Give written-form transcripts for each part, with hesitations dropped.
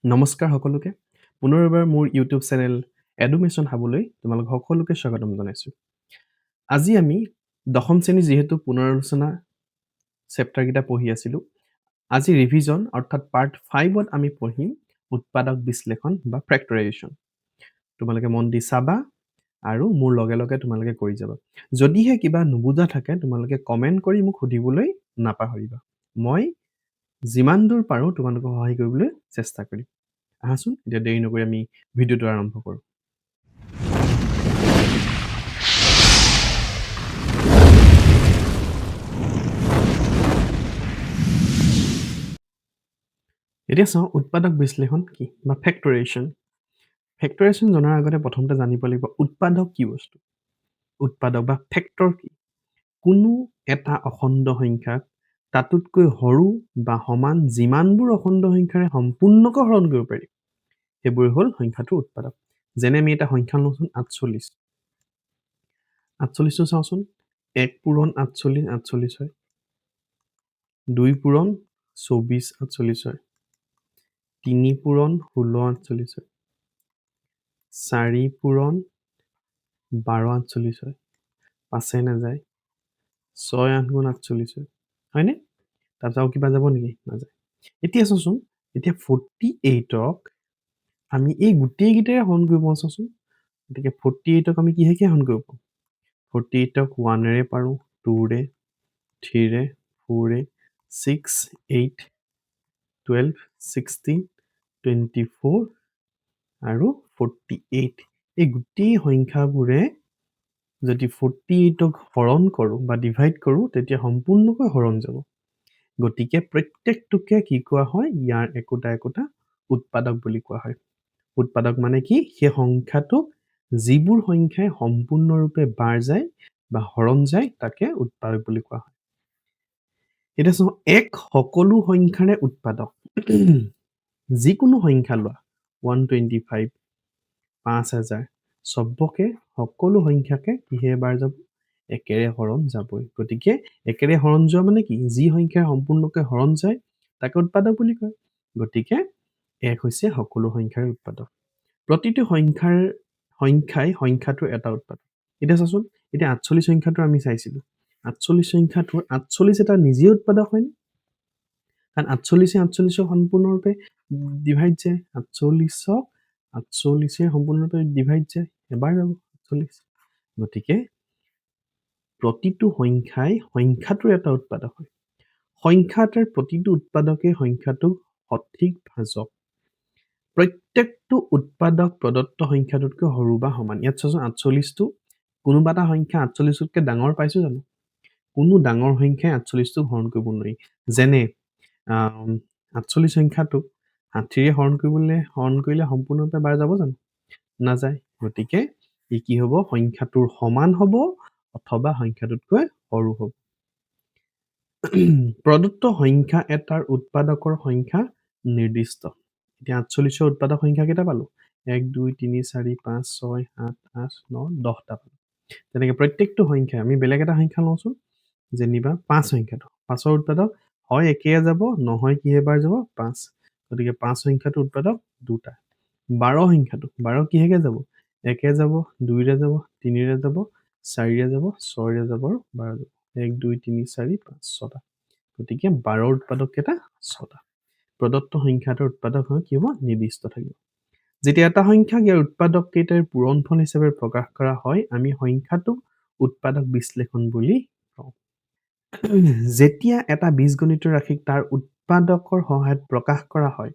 নমস্কাৰ সকলোকে। পুনৰ এবাৰ মোৰ ইউটিউব চেনেল এডুমেশ্যন হাবলৈ তোমালোক সকলোকে স্বাগতম জনাইছোঁ। আজি আমি দশম শ্ৰেণী যিহেতু পুনৰালোচনা চেপ্টাৰকেইটা পঢ়ি আছিলোঁ, আজি ৰিভিজন অৰ্থাৎ পাৰ্ট 5ত আমি পঢ়িম উৎপাদক বিশ্লেষণ বা ফেক্টৰাইজেশ্যন। তোমালোকে মন দি চাবা আৰু মোৰ লগে লগে তোমালোকে কৰি যাবা। যদিহে কিবা নুবুজা থাকে তোমালোকে কমেণ্ট কৰি মোক সুধিবলৈ নাপাহৰিবা। মই যিমান দূৰ পাৰোঁ তোমালোকক সহায় কৰিবলৈ চেষ্টা কৰিম। আহাচোন এতিয়া দেৰি নকৰি আমি ভিডিঅ'টো আৰম্ভ কৰোঁ। এতিয়া চাওঁ উৎপাদক বিশ্লেষণ কি বা ফেক্টৰাইজেশ্যন। ফেক্টৰাইজেশ্যন জনাৰ আগতে প্ৰথমতে জানিব লাগিব উৎপাদক কি বস্তু। উৎপাদক বা ফেক্টৰ কি? কোনো এটা অখণ্ড সংখ্যাক তাতোতকৈ সৰু বা সমান যিমানবোৰ অখণ্ড সংখ্যাৰে সম্পূৰ্ণকৈ হৰণ কৰিব পাৰি সেইবোৰ হ'ল সংখ্যাটোৰ উৎপাদক। যেনে আমি এটা সংখ্যা লওঁচোন 48। 48টো চাওঁচোন 1 পূৰণ 48 48 হয়, 2 পূৰণ 24 48 হয়, 3 পূৰণ 16 48 হয়, 4 পূৰণ 12 48 হয়, 5 নাযায়, 6 8 গুণ 48 হয়, হয়নে? তাৰপিছত আৰু কিবা যাব নেকি? নাযায়। এতিয়া চাওঁচোন এতিয়া 48ক আমি এই গোটেইকেইটাৰে হৰণ কৰিব পাৰোঁ চাওঁচোন। গতিকে 48ক আমি কিহেৰে হৰণ কৰিব পাৰোঁ? 48ক 1ৰে পাৰোঁ, 2ৰে, 3ৰে, 4ৰে, 6, 8, 12, 16, 24 আৰু 48। এই গোটেই সংখ্যাবোৰে যদি 48ক হৰণ কৰোঁ বা ডিভাইড কৰোঁ তেতিয়া সম্পূৰ্ণকৈ হৰণ যাব। গতিকে প্ৰত্যেকটোকে কি কোৱা হয়? ইয়াৰ একোটা একোটা উৎপাদক বুলি কোৱা হয়। উৎপাদক মানে কি? সেই সংখ্যাটোক যিবোৰ সংখ্যাই সম্পূৰ্ণৰূপে বাৰ যায় বা হৰণ যায় তাকে উৎপাদক বুলি কোৱা হয়। এতিয়া চাওঁ এক সকলো সংখ্যাৰে উৎপাদক। যিকোনো সংখ্যা লোৱা 125, 5000 চবকে সকলো সংখ্যাকে কিহেৰে বাৰ যাব? একেৰে হৰণ যাবই। গতিকে একেৰে হৰণ যোৱা মানে কি? যি সংখ্যাৰ সম্পূৰ্ণকৈ হৰণ যায় তাকে উৎপাদক বুলি কয়। গতিকে এক হৈছে সকলো সংখ্যাৰ উৎপাদক। প্ৰতিটো সংখ্যাই সংখ্যাটোৰ এটা উৎপাদক। এতিয়া চাচোন এতিয়া 48 সংখ্যাটো আমি চাইছিলোঁ। 48 সংখ্যাটোৰ 48 এটা নিজে উৎপাদক হয়নে? কাৰণ 48 48ক সম্পূৰ্ণৰূপে ডিভাইড যায়। 48ক 48 সম্পূৰ্ণৰূপে ডিভাইড যায়, এবাৰ যাব 48। গতিকে প্ৰতিটো সংখ্যাই সংখ্যাটোৰ এটা উৎপাদক হয়। সংখ্যা এটাৰ প্ৰতিটো উৎপাদকে সংখ্যাটোক সঠিক ভাজক। প্ৰত্যেকটো উৎপাদক প্ৰদত্ত সংখ্যাটোতকৈ সৰু বা সমান। ইয়াত চাচোন 48টো কোনোবা এটা সংখ্যা 48তকৈ ডাঙৰ পাইছোঁ জানো? কোনো ডাঙৰ সংখ্যাই 48টোক হৰণ কৰিব নোৱাৰি। যেনে 48 সংখ্যাটোক 60ৰে হৰণ কৰিলে সম্পূৰ্ণৰূপে বাৰ যাব জানো? নাযায়। গতিকে ই কি হ'ব? সংখ্যাটোৰ সমান হ'ব অথবা সংখ্যাটোতকৈ সৰু হ'ব। প্ৰদত্ত সংখ্যা এটাৰ উৎপাদকৰ সংখ্যা নিৰ্দিষ্ট। এতিয়া 48ৰ উৎপাদক সংখ্যা কেইটা পালোঁ? 1 2 3 4 5 6 7 8 9 10টা পালোঁ। তেনেকৈ প্ৰত্যেকটো সংখ্যাই আমি বেলেগ এটা সংখ্যা লওঁচোন, যেনিবা 5 সংখ্যাটো। 5ৰ উৎপাদক হয় একেৰে যাব, নহয় কিহে বাৰ যাব? 5। গতিকে 5 সংখ্যাটোৰ উৎপাদক 2টা। 12 সংখ্যাটো 12 কিহেৰে যাব? 1ৰে যাব, 2ৰে যাব, 3ৰে যাব, 4ৰে যাব, 6ৰে যাব আৰু 12 যাব। 1 2 3 4 5 6টা। গতিকে 12ৰ উৎপাদক কেইটা? 6টা। প্ৰদত্ত সংখ্যাটোৰ উৎপাদক হয় কি হ'ব? নিৰ্দিষ্ট থাকিব। যেতিয়া এটা সংখ্যাক ইয়াৰ উৎপাদক কেইটাৰ পূৰণফল হিচাপে প্ৰকাশ কৰা হয় আমি সংখ্যাটোক উৎপাদক বিশ্লেষণ বুলি কওঁ। যেতিয়া এটা বীজগণিতৰ ৰাশিক তাৰ উৎপাদকৰ সহায়ত প্ৰকাশ কৰা হয়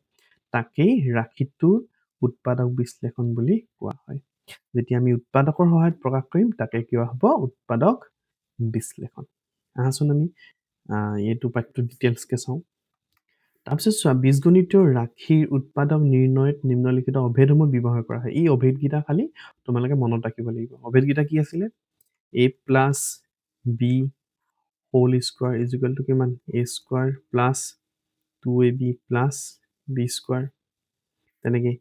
তাকেই ৰাশিটোৰ উৎপাদক বিশ্লেষণ বুলি কোৱা হয়। যেতিয়া আমি উৎপাদকৰ সহায়ত প্ৰকাশ কৰিম তাকে কিয় হ'ব? উৎপাদক বিশ্লেষণ। আহাচোন আমি এইটো পাঠটো ডিটেইলছকে চাওঁ। তাৰপিছত চোৱা বীজগণিতীয় ৰাশিৰ উৎপাদক নিৰ্ণয়ত নিম্নলিখিত অভেদসমূহ ব্যৱহাৰ কৰা হয়। এই অভেদকেইটা খালি তোমালোকে মনত ৰাখিব লাগিব। অভেদকেইটা কি আছিলে? a plus b whole square is equal to কিমান? a square plus 2ab plus b square. তেনেকৈ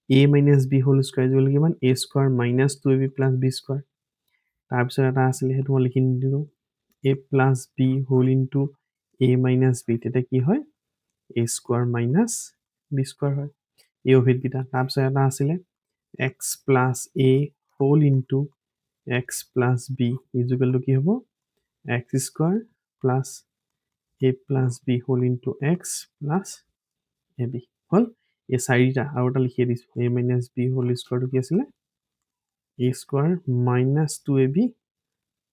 a minus b whole square is equal to কিমান? a square minus 2ab plus b square. তাৰপিছত এটা আছিলে সেইটো মই লিখি নিদিলোঁ, a plus b whole into a minus b. তেতিয়া কি হয়? a square minus b square হয়। এই অভিধকেইটা তাৰপিছত এটা আছিলে x plus a whole into x plus b equal to কি হ'ব x square plus a plus b whole into x plus a b হ'ল এই চাৰিটা আৰু এটা লিখিয়ে দিছোঁ a মাইনাছ b হোল স্কোৱাৰটো কি আছিলে a square minus 2ab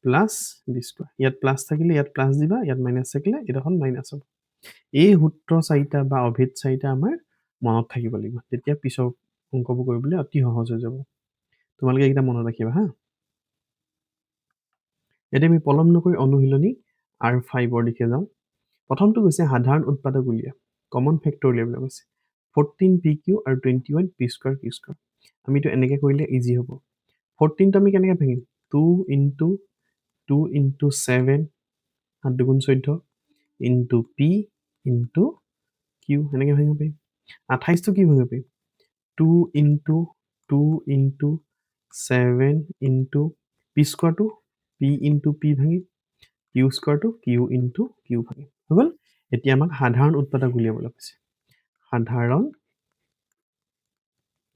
plus b square ইয়াত প্লাছ থাকিলে ইয়াত প্লাছ দিবা ইয়াত মাইনাছ থাকিলে এইডোখন মাইনাছ হ'ব এই সূত্ৰ চাৰিটা বা অভেদ চাৰিটা আমাৰ মনত থাকিব লাগিব তেতিয়া পিছৰ অংকবোৰ কৰিবলৈ অতি সহজ হৈ যাব তোমালোকে এইকেইটা মনত ৰাখিবা হা এতিয়া আমি পলম নকৰি অনুশীলনী R5 দিশে যাওঁ প্ৰথমটো হৈছে সাধাৰণ উৎপাদক উলিওৱা কমন ফেক্টৰ উলিয়াবলৈ কৈছে 14pq আৰু 21p স্কোৱাৰ q স্কোৱাৰ আমিতো এনেকৈ কৰিলে ইজি হ'ব 14টো আমি কেনেকৈ ভাঙিম 2 ইনটু 2 ইনটু 7 7 দুগুণ 14 ইনটু p ইনটু q এনেকৈ ভাঙিব পাৰিম 28টো কি ভাঙিব পাৰিম 2 into 2 into 7 into p স্কোৱাৰটো p into p ভাঙিম q স্কোৱাৰটো q into q ভাঙিম হৈ গ'ল এতিয়া আমাক সাধাৰণ উৎপাদক উলিয়াবলৈ কৈছে সাধাৰণ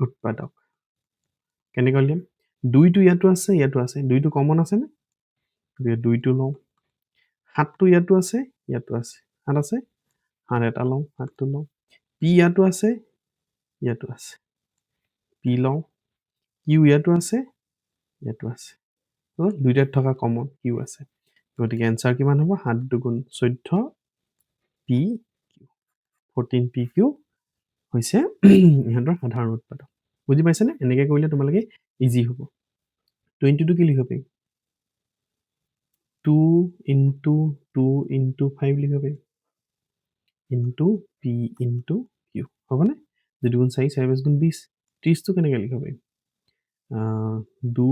উৎপাদক কেনেকৈ উলিয়াম 2টো ইয়াতো আছে 2টো কমন আছে নে 2টো লওঁ 7টো ইয়াতো আছে 7 আছে 7 এটা লওঁ 7টো লওঁ p ইয়াতো আছে p লওঁ q ইয়াতো আছে দুইটাত থকা কমন q আছে গতিকে এনসাৰ কিমান হ'ব 7 দুগুণ 14 p q 14 p q হৈছে ইহঁতৰ সাধাৰণ উৎপাদক বুজি পাইছানে এনেকৈ কৰিলে তোমালোকে ইজি হ'ব 22 কি লিখিব পাৰিম 2 ইনটু 2 ইনটু 5 লিখিব পাৰিম ইনটু p ইনটু q হ'বনে 2 দুগুণ 4 4 5 গুণ 20 30টো কেনেকৈ লিখিব পাৰিম 2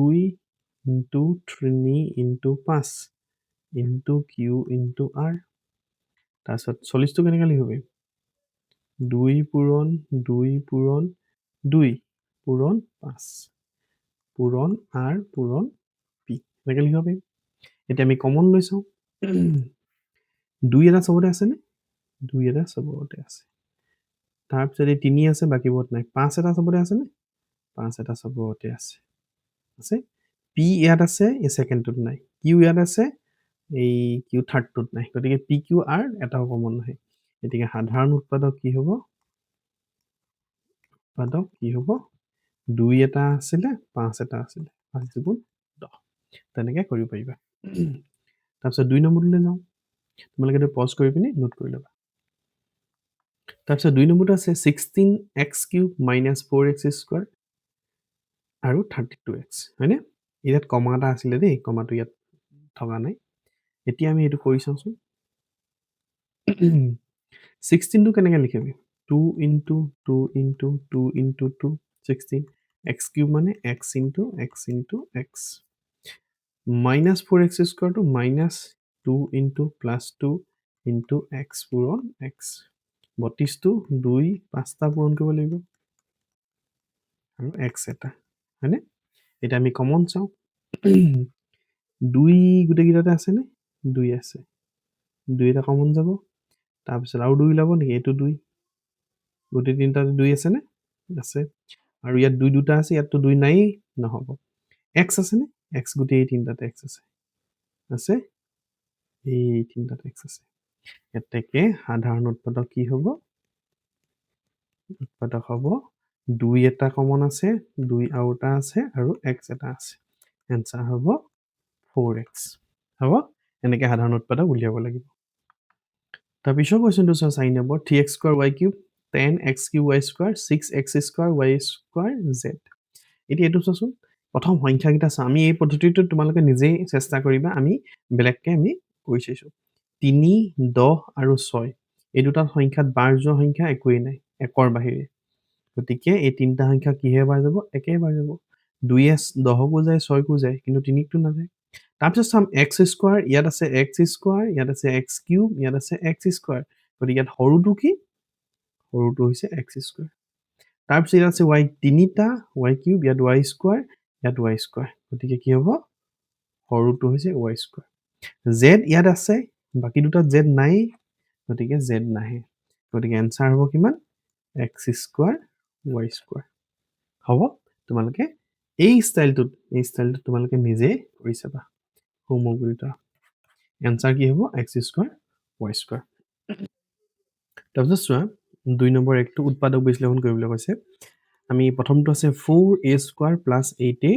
into 3 into 5 into q into r তাৰপিছত 40টো কেনেকৈ লিখিব পাৰিম 2 পূৰণ 2 পূৰণ 2 পূৰণ 5 পূৰণ r পূৰণ p এনেকৈ লিখিব পাৰিম এতিয়া আমি কমন লৈ চাওঁ 2 এটা চবতে আছেনে 2 এটা চবতে আছে তাৰপিছত এই 3 আছে বাকীবোৰত নাই 5 এটা চবতে আছেনে 5 এটা চবতে আছে p ইয়াত আছে এই ছেকেণ্ডটোত নাই q ইয়াত আছে এই q থাৰ্ডটোত নাই গতিকে p q r এটাও কমন নহয় গতিকে সাধাৰণ উৎপাদক কি হ'ব 2 এটা আছিলে 5 এটা আছিলে 5 দুগুণ 10 তেনেকৈ কৰিব পাৰিবা তাৰপিছত 2 নম্বৰলৈ যাওঁ তোমালোকে এইটো পজ কৰি পিনি নোট কৰি ল'বা তাৰপিছত 2 নম্বৰটো আছে 16x cube minus 4x square আৰু 32x হয়নে ইয়াত কমা এটা আছিলে দেই কমাটো ইয়াত থকা নাই এতিয়া আমি এইটো কৰি চাওঁচোন 16টো কেনেকৈ লিখিম 2 into 2 into 2 into 2 16 x cube মানে x into x minus 4x স্কোৱাৰটো minus 2 into plus 2 into x পূৰণ x 32টো 2 5টা পূৰণ কৰিব লাগিব আৰু x এটা হয়নে এটা আমি কমন চাওঁ 2 গোটেইকেইটাতে আছেনে 2 আছে 2 এটা কমন যাব তাৰপিছত আৰু 2 ওলাব নেকি এইটো 2 গোটেই তিনিটাতে 2 আছেনে আছে আৰু ইয়াত 2 দুটা আছে ইয়াততো 2 নাই নহ'ব x আছেনে x গোটেই এই তিনিটাতে x আছে এই তিনিটাতে x আছে এতেকে সাধাৰণ উৎপাদক কি হ'ব উৎপাদক হ'ব 2 এটা কমন আছে 2 আৰু এটা আছে আৰু x এটা আছে এনসাৰ হ'ব 4x হ'ব এনেকৈ সাধাৰণ উৎপাদক উলিয়াব লাগিব তাৰপিছৰ কুৱেশ্যনটো চাওঁ 4 number 3x square y cube 10x cube y square 6x square y square z এতিয়া এইটো চোৱাচোন প্ৰথম সংখ্যাকেইটা চাওঁ আমি এই পদ্ধতিটো তোমালোকে নিজেই চেষ্টা কৰিবা আমি বেলেগকৈ আমি কৰি চাইছোঁ 3 10 আৰু 6 এই দুটা সংখ্যাত বাৰ যোৱা সংখ্যা একোৱেই নাই একৰ বাহিৰে গতিকে এই তিনিটা সংখ্যা কিহে বাৰ যাব একেই বাৰ যাব 2 10কো যায় 6কো যায় কিন্তু 3টো নাযায় তাৰপিছত চাম x স্কোৱাৰ ইয়াত আছে x স্কোৱাৰ ইয়াত আছে x কিউব ইয়াত আছে x স্কোৱাৰ গতিকে ইয়াত সৰুটো কি সৰুটো হৈছে x স্কোৱাৰ তাৰপিছত ইয়াত আছে y তিনিটা y কিউব ইয়াত y স্কোৱাৰ ইয়াত y স্কোৱাৰ গতিকে কি হ'ব সৰুটো হৈছে y স্কোৱাৰ z ইয়াত আছে বাকী দুটাত z নাই গতিকে z নাহে গতিকে এনসাৰ হ'ব কিমান x স্কোৱাৰ y স্কোৱাৰ হ'ব তোমালোকে এই ষ্টাইলটোত তোমালোকে নিজে কৰি চাবা হোমগ্ৰীটা এনচাৰ কি হ'ব x স্কোৱাৰ y স্কোৱাৰ তাৰপিছত চোৱা 2 নম্বৰ একটো উৎপাদক বিশ্লেষণ কৰিবলৈ কৈছে আমি প্ৰথমটো আছে 4a square plus 8a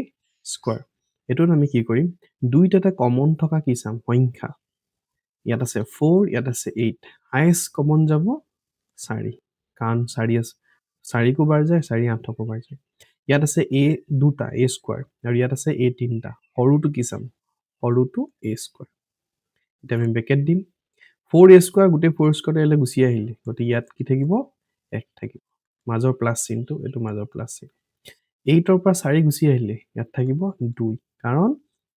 square এটোত আমি কি কৰিম দুইটাতে কমন থকা কি চাম সংখ্যা ইয়াত আছে 4 ইয়াত আছে 8 হাইয়েষ্ট কমন যাব 4 কাৰণ 4 আছে 4 কো বাৰ যায় 4 8 কো বাৰ যায় ইয়াত আছে a দুটা a স্কোৱাৰ আৰু ইয়াত আছে a তিনটা সৰুটো কি চাম সৰুটো a স্কোৱাৰ এটা আমি ব্ৰেকেট দিম 4a স্কোৱাৰ গোটে 4 স্কোৱাৰ এলে গুচি আহিলে গতি ইয়াত কি থাকিব 1 থাকিব মাজৰ প্লাস চিনটো এটো মাজৰ প্লাস চিন 8 ৰ পৰা 4 গুচি আহিলে ইয়াত থাকিব 2 কাৰণ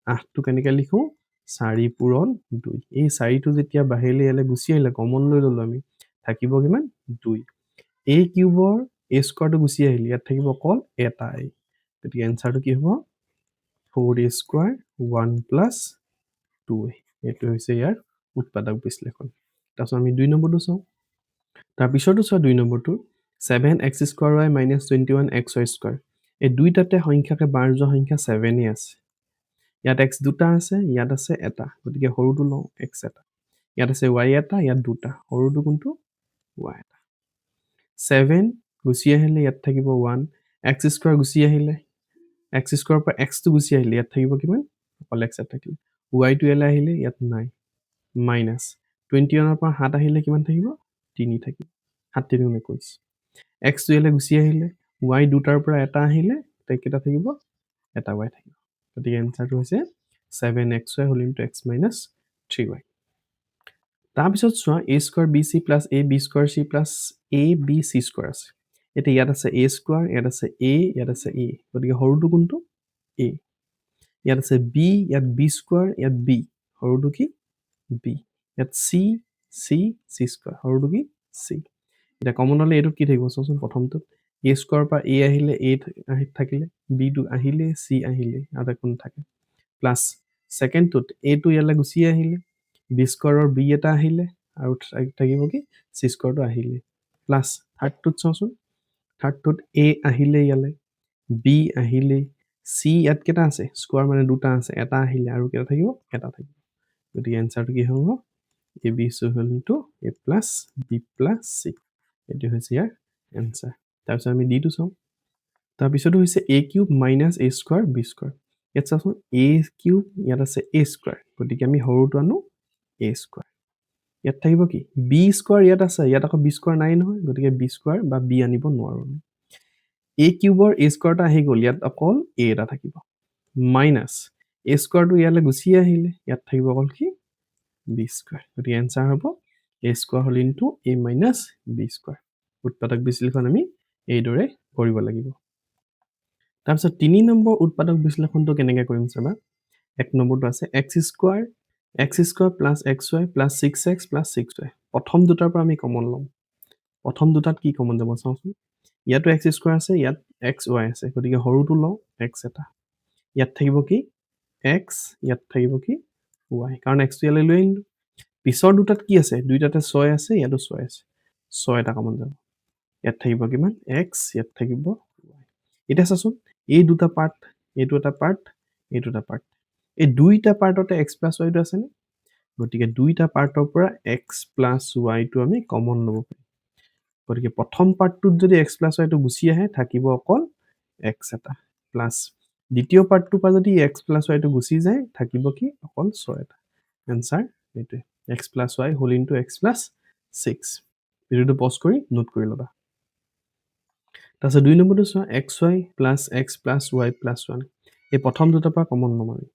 8 টো কেনেকৈ লিখো 4 পূৰণ 2 এই 4 টো যেতিয়া বাহিৰলে এলে গুচি আহিলে কমন লৈ ললো আমি থাকিব কিমান 2 a কিউবৰ a স্কোৱাৰটো গুচি আহিলে ইয়াত থাকিব অকল এটা a গতি এনসাৰটো কি হ'ব 4a স্কোৱাৰ 1 প্লাস 2a এটো হৈছে ইয়াৰ উৎপাদক বিশ্লেষণ তাৰপিছত আমি 2 নম্বৰটো চাওঁ তাৰ পিছৰটো চাওঁ 2 নম্বৰটো 7x square y minus 21xy square এই দুইটাতে সংখ্যাকে বাৰ যোৱা সংখ্যা 7 এ আছে ইয়াত x দুটা আছে ইয়াত আছে এটা গতিকে সৰুটো লওঁ x এটা ইয়াত আছে y এটা ইয়াত দুটা সৰুটো কোনটো y এটা 7 গুচি আহিলে ইয়াত থাকিব 1 x স্কোৱাৰ গুচি আহিলে x স্কোৱাৰ পৰা x টো গুচি আহিলে ইয়াত থাকিব কিমান অকল x এটা থাকিব y টো এলে আহিলে ইয়াত নাই মাইনাস 21 ৰ পৰা 7 আহিলে কিমান থাকিব 3 থাকিব 7 3 21 x টো এলে গুচি আহিলে y দুটাৰ পৰা এটা আহিলে তেকেটা থাকিব এটা y থাকিব গতিকে এনসাৰটো হৈছে 7xy whole into x minus 3y তাৰ পিছত চোৱা a square bc plus ab square c plus abc square আছে এটা ইয়াত আছে a স্কয়াৰ ইয়াত আছে a ইয়াত আছে a গতিকে সৰুটো কোনটো a ইয়াত আছে b ইয়াত b স্কয়াৰ ইয়াত b সৰুটো কি b ইয়াত c c c স্কয়াৰ সৰুটো কি c এটা কমন হলে এটো কি থাকিব চোন প্ৰথমটো a স্কয়াৰ পৰা a আহিলে a থাকিলে b টো আহিলে c আহিলে আৰু কোন থাকে প্লাস সেকেন্ডটোত a টো ইয়ালে গুচি আহিলে b স্কয়াৰৰ b এটা আহিলে আৰু থাকিব কি c স্কয়াৰটো আহিলে প্লাস থাৰ্ডটোত চাওচোন থাৰ্ডটোত a আহিলে ইয়ালে b আহিলে c ইয়াত কেটা আছে স্কয়াৰ মানে দুটা আছে এটা আহিলে আৰু কেটা থাকিব এটা থাকিব গতি এনসাৰটো কি হ'ব ab = a plus b plus c এটো হৈছে ইয়াৰ এনসাৰ তাৰপিছত আমি d টো চাওঁ তাৰ পিছতো হৈছে a cube minus a square b square ইয়াত চাওচোন a কিউব ইয়াত আছে a স্কয়াৰ গতিকে আমি হৰুটো আনো a স্কয়াৰ ইয়াত থাকিব কি b স্কয়াৰ ইয়াত আছে ইয়াত আকৌ b স্কয়াৰ নাই নহয় গতিকে b স্কয়াৰ বা b আনিব নোৱাৰো a কিউবৰ a স্কয়াৰটা আহি গল ইয়াত অকল a এটা থাকিব মাইনাস a স্কয়াৰটো ইয়ালে গুচি আহিলে ইয়াত থাকিব অকল কি b স্কয়াৰ গতিকে এনসাৰ হ'ব a square hall into a minus b square উৎপাদক বিশ্লেষণ আমি এই দৰে কৰিব লাগিব তাৰপিছত 3 নম্বৰ উৎপাদক বিশ্লেষণটো কেনেকৈ কৰিম চাবা এক নম্বৰটো আছে x square plus xy plus 6x plus 6y প্ৰথম দুটাৰ পৰা আমি কমন লম প্ৰথম দুটাত কি কমন যাব চাওচোন ইয়াতো x স্কয়াৰ আছে ইয়াত xy আছে গতিকে হৰুটো লও x এটা ইয়াত থাকিব কি x ইয়াত থাকিব কি y কাৰণ x টো ইয়ালৈ লৈ আনিলো পিছৰ দুটাত কি আছে দুইটাতে 6 আছে ইয়াতো 6 আছে 6 এটা কমন যাব ইয়াত থাকিব কিমান x ইয়াত থাকিব y এটা চাচোন এই দুটা পাৰ্ট এইটো এটা পাৰ্ট এইটো এটা পাৰ্ট এই দুইটা পাৰ্টতে x + y টো আছে নে গতিকে দুইটা পাৰ্টৰ পৰা x + y টো আমি কমন লব পাৰিম গতিকে প্ৰথম পাৰ্টটোত যদি x + y টো গুচি আহে থাকিব অকল x এটা প্লাস দ্বিতীয় পাৰ্টটোৰ পৰা যদি x + y টো গুচি যায় থাকিব কি অকল 6 এটা আনসাৰ এটোৱে x + y whole into x + 6 ভিডিওটো পজ কৰি নোট কৰি লবা তাৰপিছত 2 নম্বৰটো চোৱা xy plus x plus y plus 1 এই প্ৰথম দুটাৰ পৰা কমন লম আমি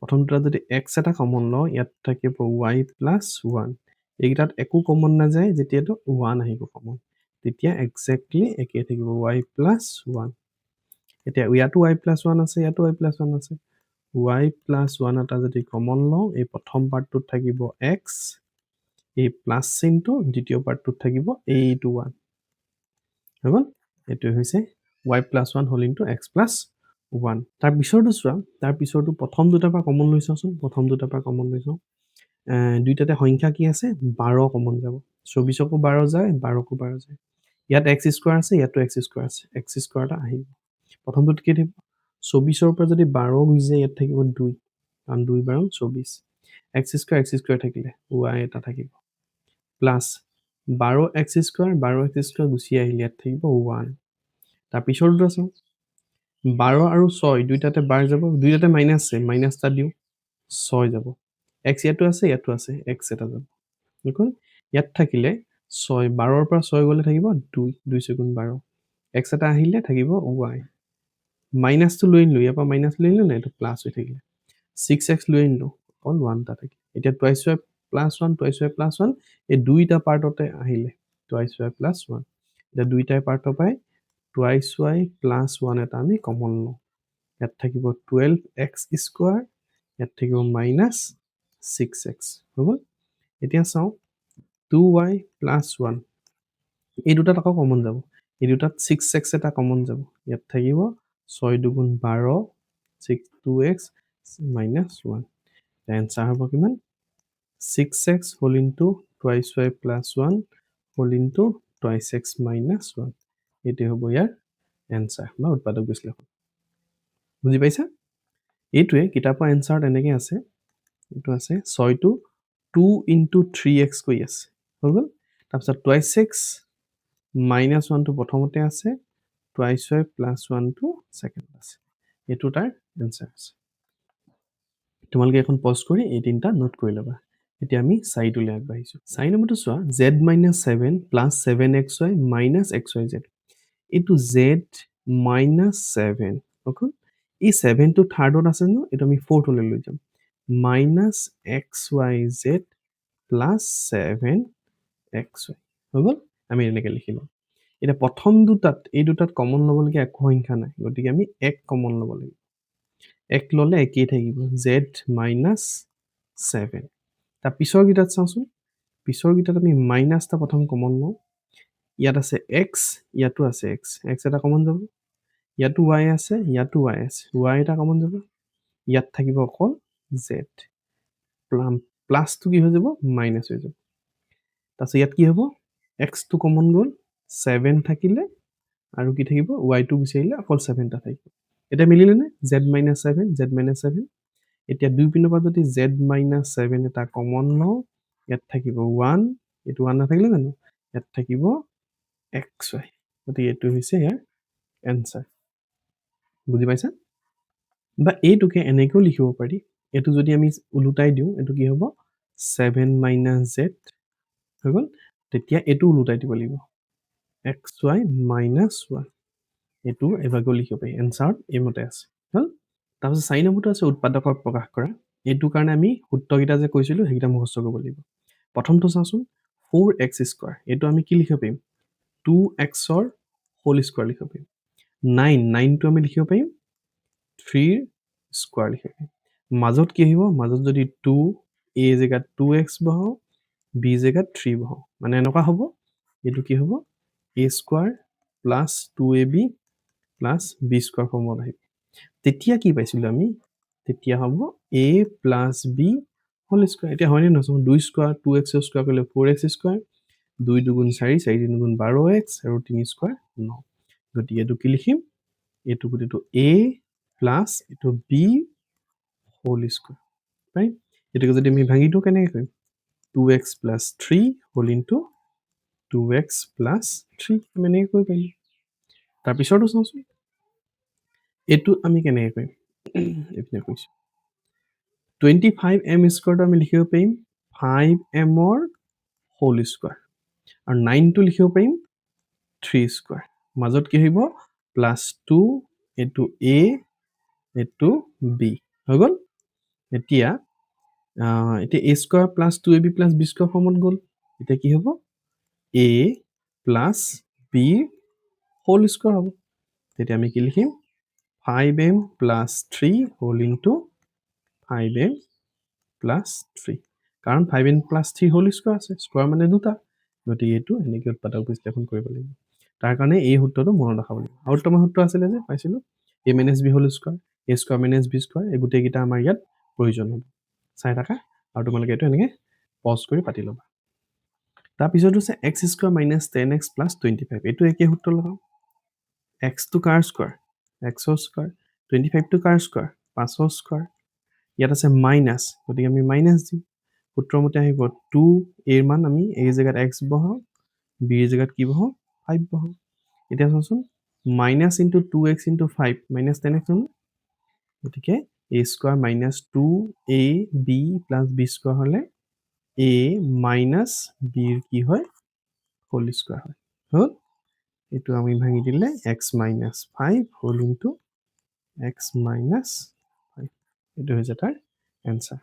প্ৰথম দুটা যদি x এটা কমন লও ইয়াত থাকিব y plus 1 এইটাত একো কমন না যায় যেতিয়াটো 1 আহিব কমন তেতিয়া এক্স্যাক্টলি একে থাকিব y plus 1 এতিয়া ইয়াতো y plus 1 আছে ইয়াতো y plus 1 আছে y plus 1 এটা যদি কমন লও এই প্ৰথম পাৰ্টটোত থাকিব x এই প্লাস চিনটো দ্বিতীয় পাৰ্টটোত থাকিব এইটো 1 হবল এটো হৈছে y plus 1 whole into x plus 1 তাৰ পিছৰটো চোৱা তাৰ পিছৰটো প্ৰথম দুটাৰ পৰা কমন লৈছাচোন প্ৰথম দুটাৰ পৰা কমন লৈছো দুইটাতে সংখ্যা কি আছে 12 কমন যাব 24 কো 12 যায় 12 কো 12 যায় ইয়াত x স্কোৱাৰ আছে, ইয়াতো x স্কোৱাৰ আছে, x স্কোৱাৰ এটা আহিব। প্ৰথমটোত কি থাকিব 24ৰ পৰা যদি 12 গুচি যায় ইয়াত থাকিব 2 কাৰণ 2 12 24 x স্কোৱাৰ থাকিলে y এটা থাকিব প্লাছ 12 x স্কোৱাৰ গুচি আহিলে ইয়াত থাকিব 1 তাৰ পিছৰটো আছে 12 আৰু 6 দুইটাতে বাৰ যাব দুইটাতে মাইনাছ আছে মাইনাছটা দিও 6 যাব x ইয়াতো আছে x এটা যাব দেখোন ইয়াত থাকিলে 6 12ৰ পৰা 6 গলে থাকিব 2 2 সেগুণ 12 x এটা আহিলে থাকিব y মাইনাছটো লৈ নিলো ইয়াৰ পৰা মাইনাছ লৈ নিলো না এটা প্লাছ হৈ থাকিলে 6x লৈ নিলো অকল 1 টা থাকে এতিয়া twice y plus 1 twice y plus 1 এই দুইটা পাৰ্টতে আহিলে টুৱাইছ y প্লাছ 1 এটা দুইটাই পাৰ্টৰ পাই টুৱাইছ y প্লাছ 1 এটা আমি কমন লওঁ ইয়াত থাকিব 12x স্কয়াৰ ইয়াত থাকিব মাইনাছ 6x হ'ব এতিয়া চাও 2y প্লাছ 1 এই দুটাত আকৌ কমন যাব এই দুটাত 6x এটা কমন যাব ইয়াত থাকিব 6 দুগুণ 12 2x minus 1 the answer হ'ব কিমান 6x whole into twice y plus 1 whole into twice x minus 1 এটি হ'ব ইয়াৰ answer বা উৎপাদক বিশ্লেষণ বুজি পাইছা এইটোৱে কিতাপৰ answer এনেকৈ আছে এইটো আছে 6 টো 2 into 3x কৈ আছে হৈ গ'ল তাৰপিছত twice x minus 1 টো প্ৰথমতে আছে twice y plus 1 টো second আছে এইটো তাৰ answer আছে তোমালোকে এখন পজ কৰি এই তিনটা নোট কৰি লবা এতিয়া আমি চাইটোলৈ আগবাঢ়িছো চাই নম্বৰটো চোৱা z - 7 plus 7xy minus xyz এইটো z minus 7 ওকে এই 7 টো থাৰ্ডত আছে ন এটা আমি ফোৰ্থ লৈ লৈ যাম minus xyz plus 7xy হৈ গ'ল আমি এনেকৈ লিখিলো এটা প্ৰথম দুটাত এই দুটাত কমন ল'বলগীয়া একো সংখ্যা নাই গতিকে আমি এক কমন ল'ব লাগিব এক ললে একেই থাকিব z minus 7 তাৰ পিছৰ গিটাত চাওঁচোন পিছৰ গিটাত আমি মাইনাসটা প্ৰথম কমন লওঁ ইয়াত আছে x ইয়াতো আছে x x এটা কমন যাব ইয়াতো y আছে ইয়াতো y আছে y এটা কমন যাব ইয়াত থাকিব অকল z প্লাস টো কি হৈ যাব মাইনাস হৈ যাব তাছত ইয়াত কি হ'ব x টো কমন গ'ল 7 থাকিলে আৰু কি থাকিব y টো বিচাৰিলে অকল 7 টা থাকিব এটা মিলিলে নে z - 7 এতিয়া দুই পিনৰ পৰা যদি z - 7 এটা কমন লওঁ ইয়াত থাকিব 1 এটো 1 নাথাকিলে জানো ইয়াত থাকিব xy গতিকে এটো হৈছে ইয়াৰ এনসাৰ বুজি পাইছা বা এইটোকে এনেকৈ লিখিব পাৰি এটো যদি আমি উলুটাই দিও এটো কি হ'ব 7 - z হৈ গ'ল তেতিয়া এটো উলুটাই দিব লাগিব xy - 1 এটো এভাগো লিখিব পাৰি এনসাৰ এইমতে আছে হল তাৰপিছত 4 নম্বৰটো আছে উৎপাদকক প্ৰকাশ কৰা এইটো কাৰণে আমি সূত্ৰকিটা যে কৈছিলো হেকিটা মুখস্থ কৰিব লাগিব প্ৰথমটো চাওঁচোন 4x স্কয়াৰ এটো আমি কি লিখিব পাৰিম 2x ৰ হোল স্কয়াৰ লিখিব পাৰিম 9 টো আমি লিখিব পাৰিম 3 স্কয়াৰ লিখিব পাৰিম মাজত কি আহিব মাজত যদি 2 a জেগাত 2x বহাও b জেগাত 3 বহাও মানে এনেকুৱা হ'ব এটো কি হ'ব a square plus 2ab plus b square ফৰ্মত আহিব তেতিয়া কি পাইছিলো আমি তেতিয়া হ'ব a plus b whole square এটা হয়নে নহয় 2 স্কয়াৰ 2x স্কয়াৰ কৰিলে 4x স্কয়াৰ 2 দুগুণ 4 4 দুগুণ 12x আৰু 3 স্কয়াৰ 9 গতিকে এটো কি লিখিম এটো গুটিটো a plus এটো b হোল স্কয়াৰ ৰাইট এটোকে যদি আমি ভাঙি দিও কেনেকৈ কৰিম 2x plus 3 whole into 2x plus 3 আমি এনেকৈ কৰিব পাৰিম তাৰ পিছৰটো চাওঁচোন এটো আমি কেনেকৈ কৰিম এপিনে কৈছো 25m স্কয়াৰটো আমি লিখিব পাৰিম 5m ৰ হোল স্কয়াৰ আৰু 9 টো লিখিব পাৰিম 3 স্কয়াৰ মাজত কি হইব +2 এটো a এটো b হৈ গ'ল এতিয়া এতিয়া a square + 2ab + b square ফৰ্মত গ'ল এতিয়া কি হ'ব a + b হোল স্কয়াৰ হ'ব তেতিয়া আমি কি লিখিম 5m + 3 whole into 5m plus 3 কাৰণ 5n plus 3 হোল স্কয়াৰ আছে স্কয়াৰ মানে দুটা গতিকে এটো এনেকৈ উৎপাদক বিশ্লেষণ কৰিব লাগিব তাৰ কাৰণে এই সূত্ৰটো মনত ৰাখিব লাগিব আউটকাম সূত্ৰ আছিল যে পাইছিলো a - b whole square a square - b square এই গুটেই কিটা আমাৰ ইয়াত প্ৰয়োজন হ'ব চাই থাকা আৰু তোমালোকে এটো এনেকৈ পজ কৰি পাতি লবা তাৰপিছত হৈছে x square minus 10x plus 25 এইটো একে সূত্ৰ লগাওঁ x টো কাৰ স্কোৱাৰ x স্কোৱাৰ 25 টো কাৰ স্কোৱাৰ 5 স্কোৱাৰ ইয়াত আছে মাইনাছ গতিকে আমি মাইনাছ দিম সূত্ৰ মতে আহিব 2 এৰ মান আমি এই জেগাত x বহাওঁ b এর জেগাত কি বহাওঁ 5 বহাওঁ এতিয়া চাওঁচোন minus into 2x into 5 minus 10x হ'ল গতিকে a square minus 2ab plus b square হ'লে a মাইনাছ b ৰ কি হয় হোল স্কোৱাৰ হয় হ'ল এইটো আমি ভাঙি দিলে x minus 5 whole into x minus 5 এইটো হৈছে তাৰ এনসাৰ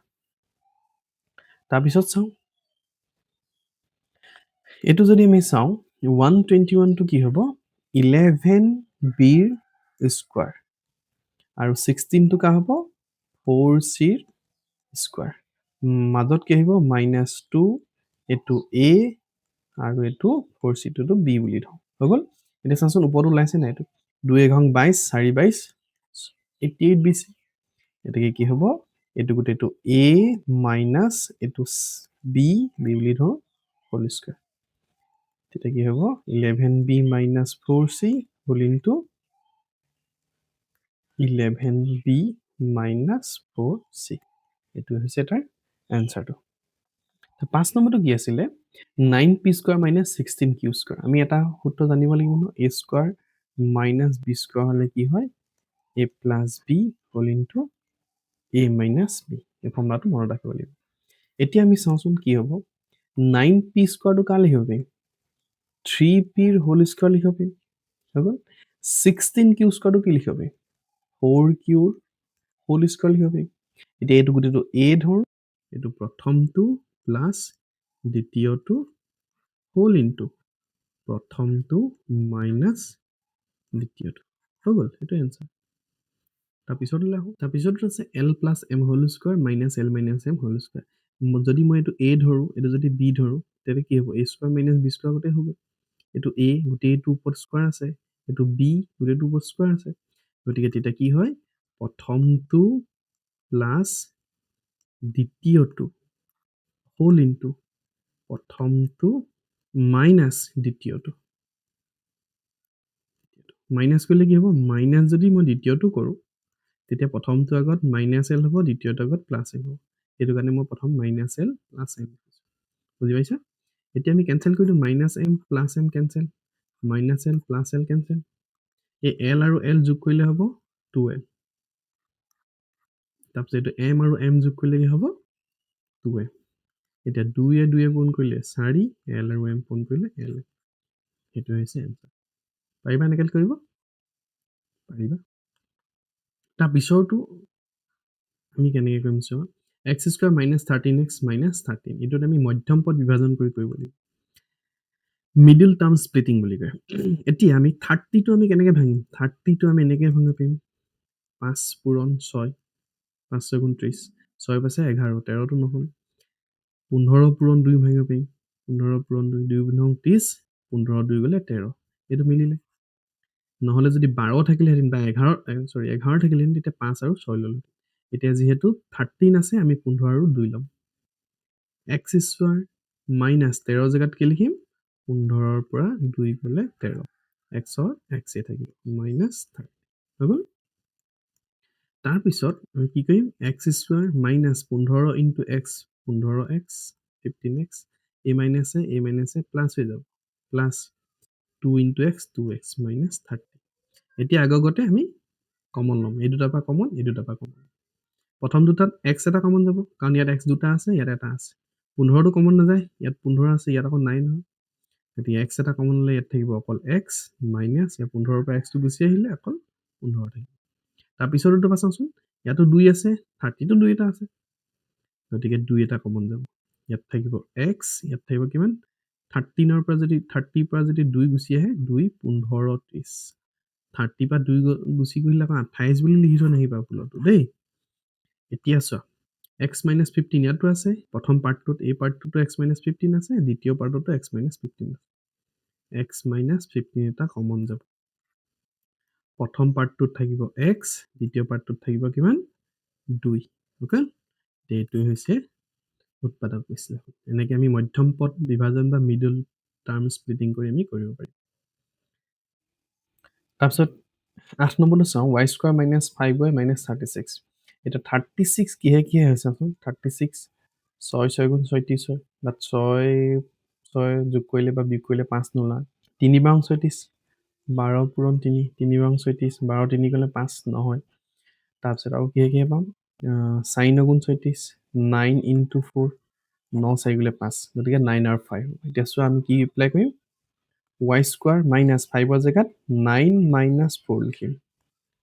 তাৰপিছত চাওঁ এইটো যদি আমি চাওঁ 121 টো কি হ'ব 11b ৰ স্কোৱাৰ আৰু 16 টো কা হ'ব 4c ৰ স্কোৱাৰ মাজত কি আহিব -2 এইটো a আৰু এইটো 4c টো b বুলি ধৰো হৈ গ'ল এতিয়া চাওঁচোন ওপৰত ওলাইছে নাই এইটো 2 এঘং 22 4 22 88bc এটাকে কি হ'ব এইটো গোটেইটো a মাইনাছ এইটো b বুলি ধৰো হোল স্কয়াৰ তেতিয়া কি হ'ব 11b minus 4c whole into 11b minus 4c এইটো হৈছে তাৰ এনসাৰটো তো 5 নম্বৰটো কি আছিল 9p square minus 16q square আমি এটা সূত্ৰ জানিব লাগিব ন a square minus b square হলে কি হয় a plus b whole into a minus b এই ফৰ্মুলাটো মনত ৰাখিব লাগিব এতিয়া আমি চাওঁচোন কি হ'ব 9p স্কয়াৰটো কা লিখিব পাৰিম 3p ৰ হোল স্কয়াৰ লিখিব পাৰিম হৈ গ'ল 16q স্কয়াৰটো কি লিখিব পাৰিম 4q ৰ হোল স্কয়াৰ লিখিব পাৰিম এতিয়া এইটো গোটেইটো a ধৰ এইটো প্ৰথমটো প্লাস দ্বিতীয়টো হোল ইনটু প্ৰথমটো মাইনাস দ্বিতীয়টো হৈ গ'ল এইটো এনসাৰ তাৰপিছত আছে l plus m whole square minus l minus m whole square যদি মই এইটো a ধৰো এইটো যদি b ধৰো তেতে কি হ'ব a square minus b square গোটেই হ'ব এইটো a গোটেইটো ওপৰত স্কয়াৰ আছে এইটো b গোটেইটো ওপৰত স্কয়াৰ আছে গতিকে তেতিয়া কি হয় প্ৰথমটো প্লাস দ্বিতীয়টো হোল ইনটু প্ৰথমটো মাইনাস দ্বিতীয়টো মাইনাস কৰিলে কি হ'ব মাইনাস যদি মই দ্বিতীয়টো কৰো তেতিয়া প্ৰথমটো আগত মাইনাস l হ'ব দ্বিতীয়টো আগত প্লাস l হ'ব এইটো কাৰণে মই প্ৰথম মাইনাস l প্লাস m বুজি পাইছা এতিয়া আমি কেনসেল কৰি দিও minus m plus m cancel minus l plus l cancel এই l আৰু l যোগ কৰিলে হ'ব 2l তাৰপিছত এইটো m আৰু m যোগ কৰিলে কি হ'ব 2m এতিয়া 2 এ 2 এ গুণ কৰিলে 4 l আৰু m গুণ কৰিলে l সেইটো হৈছে এনসাৰ পাৰিবা এনেকে কৰিব পাৰিবা তাৰ পিছৰটো আমি কেনেকৈ কৰিম চাও x square minus 13x minus 13 এটোত আমি মধ্যম পদ বিভাজন কৰি কৰিব লাগিব মিডল টার্ম স্প্লিটিং বুলি কয় এতিয়া আমি 30 টো আমি কেনেকৈ ভাঙিম 30 টো আমি এনেকৈ ভাঙিব পাৰিম 5 পূৰণ 6 5 6 গুণ 30 6 পাছে 11 13 টো নহল 15 পূৰণ 2 ভাঙিব পাৰিম 15 পূৰণ 2 2 গুণ 30 15 2 গলে 13 এটো মিলিলে নহলে যদি 12 থাকিলে হেদিন বা 11 থাকিলে হেদিন তেতিয়া 5 আৰু 6 ললো এতিয়া যেহেতু 13 আছে আমি 15 আৰু 2 লম x স্কয়াৰ মাইনাস 13 জায়গাত কি লিখিম 15 ৰ পৰা 2 গলে 13 x ৰ x এ থাকিব মাইনাস 30 হৈ গল তাৰ পিছত আমি কি কৰিম x square minus 15 into x 15x 15x a minus a plus হৈ যাব plus 2 into x 2x minus 30 এতিয়া আগগতে আমি কমন লম এই দুটাৰ পৰা কমন এই দুটাৰ পৰা কমন প্ৰথম দুটাত x এটা কমন যাব কাৰণ ইয়াত x দুটা আছে ইয়াত এটা আছে 15 টো কমন নাযায় ইয়াত 15 আছে ইয়াত আকৌ নাই নহয় গতিকে x এটা কমন ললে ইয়াত থাকিব অকল x মাইনাস ইয়াত 15 ৰ পৰা x টো গুচি আহিলে অকল 15 থাকিব তাৰ পিছৰটো পাছাচোন ইয়াতো 2 আছে 30 টো 2 এটা আছে গতিকে 2 এটা কমন যাব ইয়াত থাকিব x ইয়াত থাকিব কিমান 13 ৰ পৰা যদি 30 পৰা যদি 2 গুচি আহে 2 15 30 30 পৰা 2 গুচি গলে আকৌ 28 বুলি লিখি থোৱা নাহিবা ফুলটো দেই এতিয়া চোৱা x minus 15 ইয়াতো আছে প্ৰথম পাৰ্টটোত এই পাৰ্টটোতো x minus 15 আছে দ্বিতীয় পাৰ্টটোতো x minus 15 আছে x minus 15 এটা কমন যাব প্ৰথম পাৰ্টটোত থাকিব x দ্বিতীয় পাৰ্টটোত থাকিব কিমান 2 ওকে এইটো হৈছে উৎপাদক বিশ্লেষণ এনেকৈ আমি মধ্যম পদ বিভাজন বা মিডল টাৰ্ম স্প্লিটিং কৰি আমি কৰিব পাৰিম তাৰপিছত 8 নম্বৰটো চাওঁ y square minus 5y minus 36 এতিয়া 36 কিহে কিহে হৈছে চাচোন 36 6 6 গুণ 36 হয় বাট 6 6 যোগ কৰিলে বা বিয়োগ কৰিলে 5 নোলায় 3 বাৰ 36 12 পূৰণ 3 3 বাৰ 36 12 3 গ'লে 5 নহয় তাৰপিছত আৰু কিহে কিহে পাম 4 গুণ 36 9 ইনটু 4 9 4 গ'লে 5 গতিকে 9 আৰু 5 এতিয়া চোৱা আমি কি এপ্লাই কৰিম y স্কোৱাৰ মাইনাছ 5ৰ জেগাত 9 মাইনাছ 4 লিখিম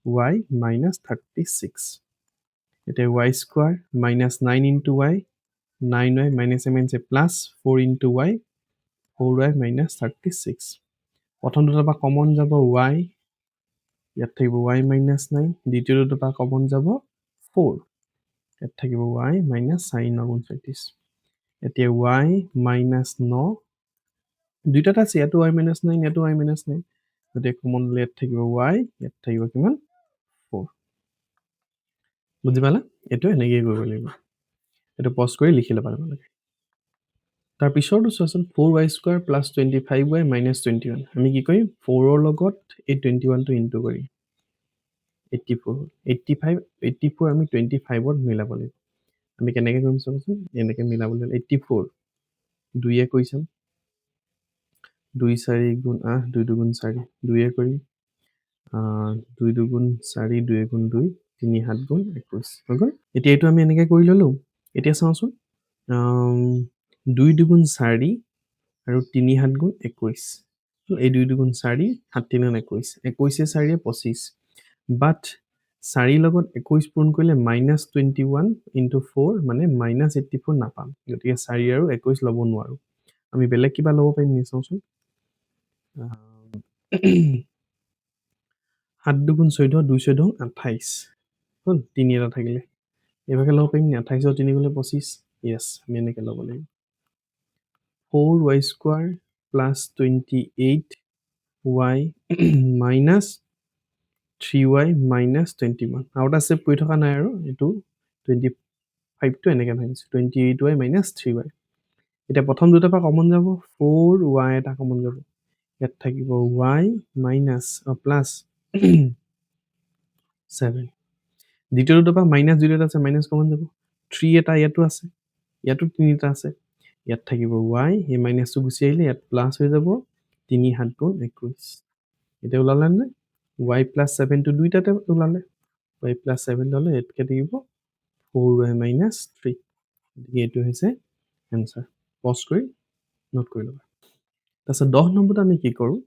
y মাইনাছ 36 এতিয়া y square minus 9 into y 9y minus minus plus 4 into y 4y minus 36 প্ৰথম দুটাৰ পৰা কমন যাব y ইয়াত থাকিব y মাইনাছ 9 দ্বিতীয় দুটাৰ পৰা কমন যাব 4 ইয়াত থাকিব y মাইনাছ 4 গুণ 36 এতিয়া y মাইনাছ 9 দুইটাত আছে ইয়াতো y মাইনাছ 9 ইয়াতো y মাইনাছ 9 গতিকে কমন ল'লে ইয়াত থাকিব y ইয়াত থাকিব কিমান 4 বুজি পালা এইটো এনেকৈ কৰিব লাগিব এইটো পজ কৰি লিখি ল'বা তোমালোকে তাৰ পিছৰটো চোৱাচোন 4y square plus 25y minus 21 আমি কি কৰিম 4ৰ লগত এই 21টো ইনটু কৰিম 84 85 84 আমি 25ত মিলাব লাগিব আমি কেনেকৈ কৰিম চাবচোন এনেকৈ মিলাবলৈ 84 2 কৰিম 2 4 গুণ 8 2 দুগুণ 4 2 কৰিম 2 দুগুণ 4 2 গুণ 2 3 7 গুণ 21 হৈ গ'ল এতিয়া এইটো আমি এনেকৈ কৰি ল'লোঁ এতিয়া চাওঁচোন 2 দুগুণ 4 আৰু 3 7 গুণ 21 এই 2 দুগুণ 4 7 3 গুণ 21 21 4 25 বাট 4 লগত 21 পূৰণ কৰিলে মাইনাছ 21 ইনটু 4 মানে মাইনাছ 84 নাপাম গতিকে 4 আৰু 21 ল'ব নোৱাৰোঁ আমি বেলেগ কিবা ল'ব পাৰিম নি চাওঁচোন 7 দুগুণ 14 2 14 28 হ'ল 3 এটা থাকিলে এইভাগে ল'ব পাৰিম নি 28 3 গ'লে 25 য়েছ আমি এনেকৈ ল'ব লাগিব 4y square plus 28y minus 3y minus 21 আৰু এটা ছেভ কৰি থকা নাই আৰু এইটো 25টো এনেকৈ ভাঙিছোঁ 28y মাইনাছ 3y এতিয়া প্ৰথম দুটাৰ পৰা কমন যাব 4y এটা কমন যাব ইয়াত থাকিব y মাইনাছ প্লাছ 7 দ্বিতীয় দুটাৰ পৰা মাইনাছ দুটা আছে মাইনাছ কমন যাব 3 এটা ইয়াতো আছে ইয়াতো 3টা আছে ইয়াত থাকিব y এই মাইনাছটো গুচি আহিলে ইয়াত প্লাছ হৈ যাব 3 7 গুণ 21 এতিয়া ওলালে নে y প্লাছ 7টো দুইটাতে ওলালে y প্লাছ 7 ল'লে ইয়াতকৈ থাকিব 4y মাইনাছ 3 গতিকে এইটো হৈছে এনচাৰ পজ কৰি নোট কৰি ল'বা তাৰপিছত 10 নম্বৰটো আমি কি কৰোঁ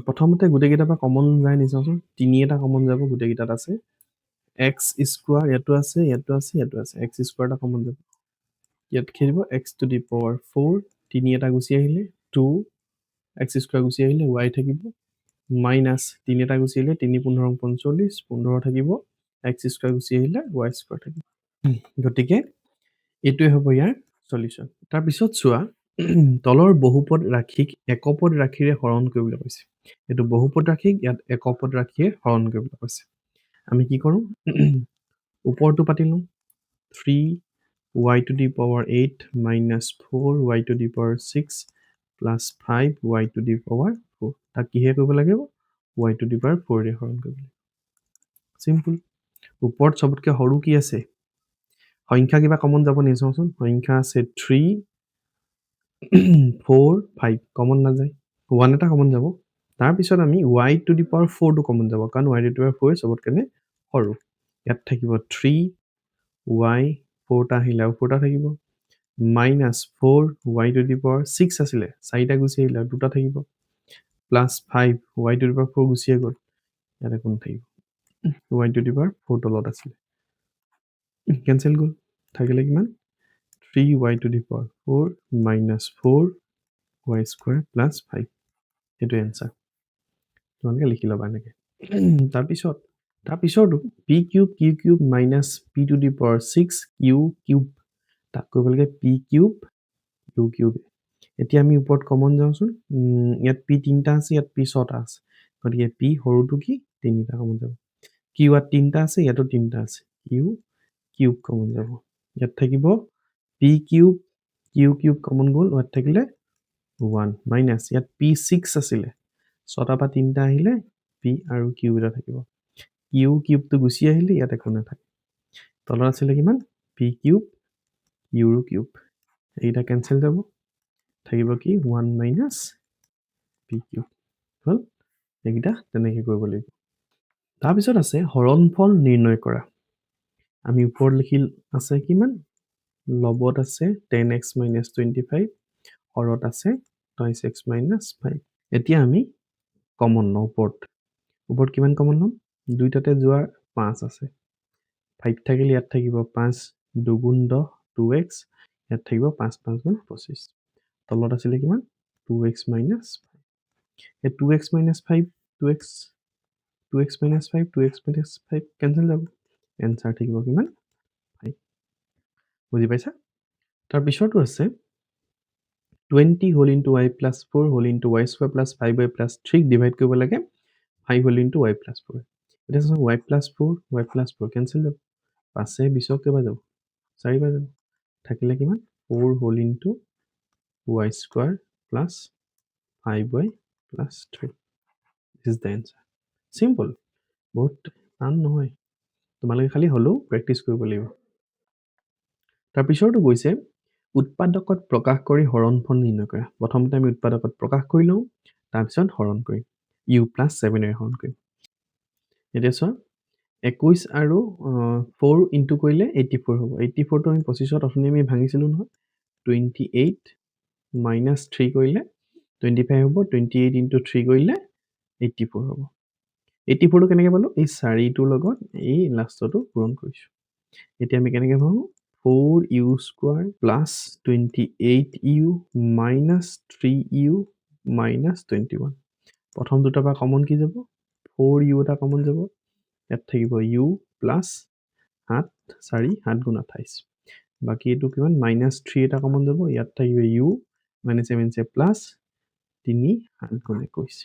প্ৰথমতে গোটেইকেইটাৰ পৰা কমন যায় নিচাওঁচোন 3 এটা কমন যাব গোটেইকেইটাত আছে এক্স স্কোৱাৰ ইয়াতো আছে ইয়াতো আছে ইয়াতো আছে এক্স স্কোৱাৰ এটা কমন যাব ইয়াত খেলিব এক্স টু দি পাৱাৰ 4 3 এটা গুচি আহিলে 2 এক্স স্কোৱাৰ গুচি আহিলে y থাকিব মাইনাছ 3 এটা গুচি আহিলে 3 15 45 15 থাকিব এক্স স্কোৱাৰ গুচি আহিলে y স্কোৱাৰ থাকিব গতিকে এইটোৱে হ'ব ইয়াৰ সলিউশ্যন তাৰপিছত চোৱা তলৰ বহুপদ ৰাশিক একপদ ৰাশিৰে হৰণ কৰিবলৈ কৈছে এইটো বহুপদ ৰাশিক ইয়াত একপদ ৰাশিৰে হৰণ কৰিবলৈ কৈছে আমি কি কৰোঁ ওপৰটো পাতি লওঁ 3y to the power 8 minus 4y to the power 6 plus 5y to the power 4 তাক কিহে কৰিব লাগিব y to the power 4 ৰে হৰণ কৰিব লাগিব চিম্পল ওপৰত সবতকৈ সৰু কি আছে সংখ্যা কিবা কমন যাব নি চাওঁচোন সংখ্যা আছে 3 4 5 কমন নাযায় 1 এটা কমন যাব তাৰপিছত আমি y to the power 4 টো কমন যাব কাৰণ y to the power 4 সবতকৈ সৰু ইয়াত থাকিব 3y 4টা আহিলে আৰু 4টা থাকিব minus 4y to the power 6 আছিলে 4টা গুচি আহিলে আৰু 2টা থাকিব plus 5y to the power 4 গুচিয়ে গ'ল ইয়াতে কোন থাকিব y to the power 4 তলত আছিলে কেনচেল গ'ল থাকিলে কিমান 3y to the power 4 minus 4y square plus 5 এইটো এনচাৰ তোমালোকে লিখি ল'বা এনেকৈ তাৰপিছৰটো p cube q cube minus p to the power 6 q cube তাক কৰিব লাগে p কিউব q কিউব এতিয়া আমি ওপৰত কমন যাওঁচোন ইয়াত p 3টা আছে ইয়াত p 6টা আছে গতিকে p সৰুটো কি 3টা কমন যাব q ইয়াত 3টা আছে ইয়াতো 3টা আছে q কিউব কমন যাব ইয়াত থাকিব p কিউব কমন গ'ল ইয়াত থাকিলে 1 মাইনাছ ইয়াত p6 আছিলে 6টা পৰা 3টা আহিলে p আৰু q এটা থাকিব q কিউবটো গুচি আহিলে ইয়াত একো নাথাকে তলত আছিলে কিমান p কিউব q কিউব এইটা কেনসেল যাব থাকিব কি 1 মাইনাছ p কিউব হল এইটা তেনেকৈ কৰিব লাগিব তাৰ পিছত আছে হৰণফল নিৰ্ণয় কৰা আমি ওপৰত লিখিল আছে কিমান লবত আছে 10x - 25 হৰত আছে 20x - 5 এতিয়া আমি কমন লওঁ ওপৰত কিমান কমন লম দুইটাতে যোৱাৰ 5 আছে 5 থাকিলে ইয়াত থাকিব 5 দুগুণ 10 2x ইয়াত থাকিব 5 5 গুণ 25 তলত আছিলে কিমান 2x - 5 এই 2x - 5 2x 5 2x - 5 কেনসেল যাব এনসাৰ থাকিব কিমান 5 বুজি পাইছা তাৰ পিছৰটো আছে 20 whole into y plus 4 whole into y square plus 5y plus 3 divide কৰিব লাগে 5 whole into y plus 4 এটা আছে y plus 4 কেনসেল যাব 5 এ 20 কেবা যাব 4 বাৰ যাব থাকিলে কিমান 4 whole into y square plus 5y plus 3 this is the answer simple বহুত টান নহয় তোমালোকে খালি হলো প্ৰেক্টিস কৰিব লাগিব তাৰ পিছৰটো কৈছে উৎপাদকত প্ৰকাশ কৰি হৰণফল নিৰ্ণয় কৰা প্ৰথমতে আমি উৎপাদকত প্ৰকাশ কৰি লওঁ তাৰ পিছত হৰণ কৰিম u + 7 এ হৰণ কৰিম এতিয়া চোৱা 21 আৰু 4 ইনটু কৰিলে 84 হ'ব 84 টো আমি 25 ত অথনি আমি ভাঙিছিলো নহয় 28 - 3 কৰিলে 25 হ'ব 28 ইনটু 3 কৰিলে 84 হ'ব 84 টো কেনেকৈ পালো এই 4 টোৰ লগত এই লাষ্টটো পূৰণ কৰিছো এতিয়া আমি কেনেকৈ ভাঙো 4u square plus 28u minus 3u minus 21 প্ৰথম দুটা পৰা কমন কি যাব 4u এটা কমন যাব ইয়াত থাকিব u plus 7 4 7 গুণ 28 বাকি এটো কিমান minus 3 এটা কমন যাব ইয়াত থাকিব u minus 7 সে plus 3 7 গুণ 21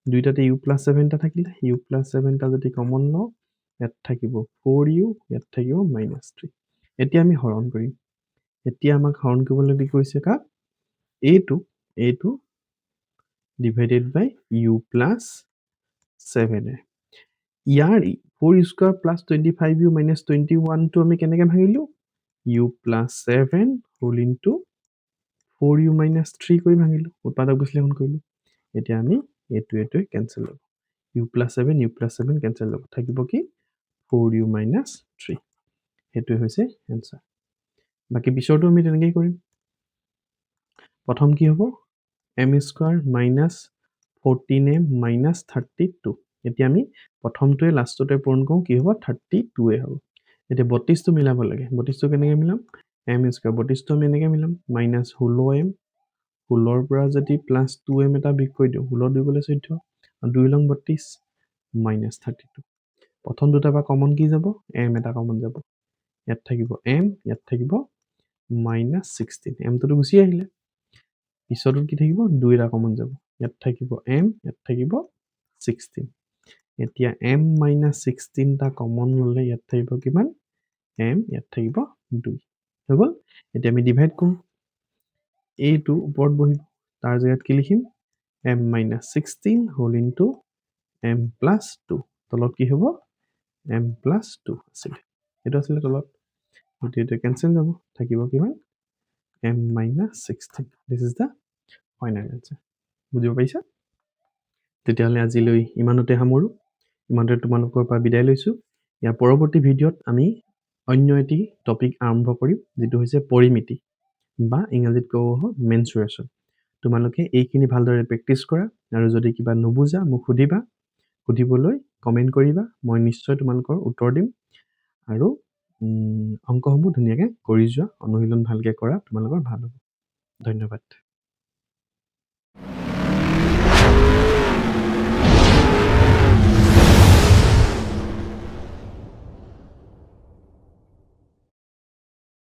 দুইটাতে u plus 7 টা থাকিলে u plus 7 টা যদি কমন লও ইয়াত থাকিব 4u ইয়াত থাকিব minus 3 এতিয়া আমি হৰণ কৰিম এতিয়া আমাক হৰণ কৰিবলৈ দি কৈছে কা a2 divided by u plus 7 year 4u square plus 25u minus 21 টো আমি কেনেকৈ ভাঙিলো u plus 7 whole into 4u minus 3 কৰি ভাঙিলো উৎপাদক বিশ্লেষণ কৰিলো এতিয়া আমি এটোৱে কেনসেল হ'ব u plus 7 কেনসেল হ'ব থাকিব কি 4u minus 3 হেতুৱে হৈছে আনসাৰ বাকি পিছৰটো আমি তেনেকৈ কৰিম প্ৰথম কি হ'ব m square minus 14m minus 32 এতিয়া আমি প্ৰথমটোৱে লাষ্টতে পূৰণ কৰোঁ কি হ'ব 32 এ হ'ব এতিয়া 32 টো মিলাব লাগে 32 টো কেনেকৈ মিলাম m square 32 টো আমি এনেকৈ মিলাম minus 16m 16 ৰ পৰা যদি plus 2m এটা বিগ কৰি দিওঁ 16 2 গলে 14 আৰু 2 লং 32 minus 32 প্ৰথম দুটা পৰা কমন কি যাব m এটা কমন যাব ইয়াত থাকিব m ইয়াত থাকিব minus 16 m টো গুচি আহিলে পিছৰটো কি থাকিব 2 এটা কমন যাব ইয়াত থাকিব m ইয়াত থাকিব 16 এতিয়া m minus 16 টা কমন ললে ইয়াত থাকিব কিমান m ইয়াত থাকিব 2 হৈ গল এতিয়া আমি ডিভাইড কৰো a2 ওপৰত বহিব তাৰ জায়গাত কি লিখিম m minus 16 whole into m plus 2 তলত কি হ'ব m plus 2 আছিল এটো আছিল তলত এটা কেনসেল যাব থাকিব কিমান m minus 16 this is the final answer বুজিব পাইছা তেতিয়াহলে আজিলৈ ইমানতে সামৰো ইমানতে তোমালোকৰ পৰা বিদায় লৈছো ইয়াৰ পৰৱৰ্তী ভিডিঅত আমি অন্য এটি টপিক আৰম্ভ কৰিম যেটো হৈছে পৰিমিতি বা ইংৰাজীত ক'ব হয় মেনচুৰেচন তোমালোকে এইখিনি ভালদৰে প্ৰেক্টিস কৰা আৰু যদি কিবা নুবুজা মোক সুধিবা সুধিবলৈ কমেন্ট কৰিবা মই নিশ্চয় তোমালোকৰ উত্তৰ দিম আৰু অংকসমূহ ধুনীয়াকৈ কৰি যোৱা অনুশীলন ভালকৈ কৰা তোমালোকৰ ভাল হ'ব ধন্যবাদ